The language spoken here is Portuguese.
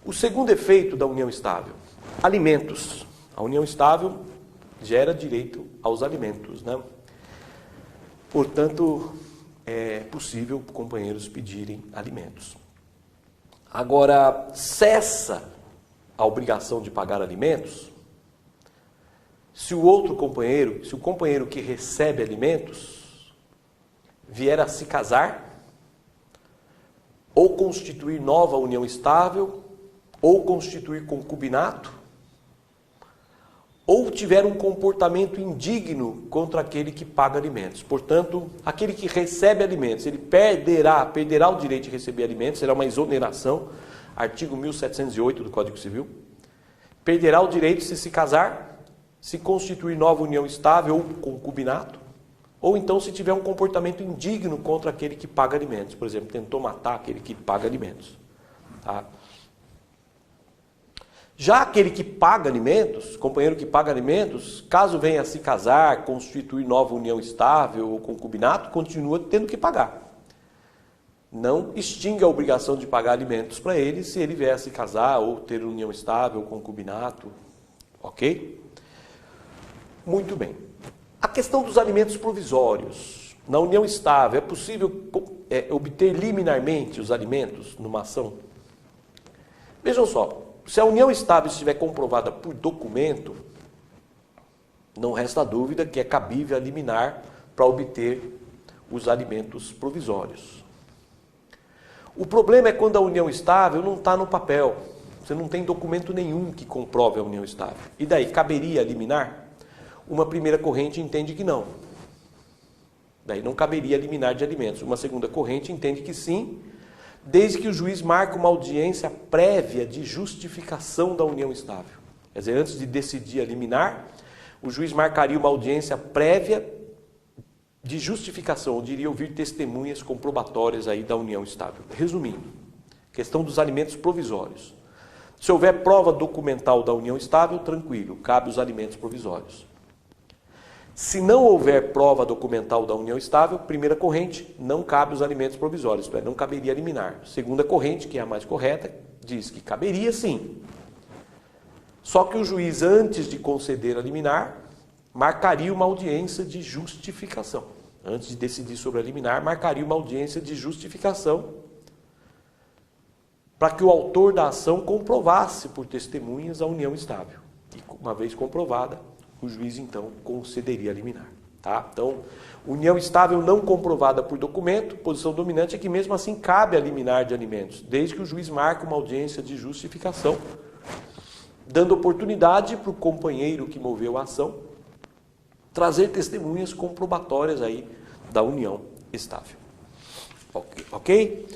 O segundo efeito da união estável, alimentos. A união estável gera direito aos alimentos, né? Portanto, é possível companheiros pedirem alimentos. Agora, cessa a obrigação de pagar alimentos se o outro companheiro, se o companheiro que recebe alimentos vier a se casar, ou constituir nova união estável, ou constituir concubinato, ou tiver um comportamento indigno contra aquele que paga alimentos. Portanto, aquele que recebe alimentos, ele perderá o direito de receber alimentos, será uma exoneração, artigo 1708 do Código Civil. Perderá o direito se casar, se constituir nova união estável ou concubinato, ou então se tiver um comportamento indigno contra aquele que paga alimentos. Por exemplo, tentou matar aquele que paga alimentos. Tá? Já aquele que paga alimentos, companheiro que paga alimentos, caso venha a se casar, constituir nova união estável ou concubinato, continua tendo que pagar. Não extingue a obrigação de pagar alimentos para ele se ele vier a se casar ou ter união estável ou concubinato. Ok? Muito bem. A questão dos alimentos provisórios. Na união estável, é possível obter liminarmente os alimentos numa ação? Vejam só. Se a união estável estiver comprovada por documento, não resta dúvida que é cabível a liminar para obter os alimentos provisórios. O problema é quando a união estável não está no papel. Você não tem documento nenhum que comprove a união estável. E daí, caberia liminar? Uma primeira corrente entende que não. Daí não caberia liminar de alimentos. Uma segunda corrente entende que sim, desde que o juiz marque uma audiência prévia de justificação da união estável. Quer dizer, antes de decidir a liminar, o juiz marcaria uma audiência prévia de justificação, onde iria ouvir testemunhas comprobatórias aí da união estável. Resumindo, questão dos alimentos provisórios. Se houver prova documental da união estável, tranquilo, cabe os alimentos provisórios. Se não houver prova documental da união estável, primeira corrente, não cabe os alimentos provisórios, isto é, não caberia liminar. Segunda corrente, que é a mais correta, diz que caberia sim. Só que o juiz, antes de conceder a liminar, marcaria uma audiência de justificação. Antes de decidir sobre a liminar, marcaria uma audiência de justificação para que o autor da ação comprovasse por testemunhas a união estável. E uma vez comprovada, o juiz, então, concederia a liminar. Tá? Então, união estável não comprovada por documento, posição dominante é que mesmo assim cabe a liminar de alimentos, desde que o juiz marque uma audiência de justificação, dando oportunidade para o companheiro que moveu a ação trazer testemunhas comprobatórias aí da união estável. Ok?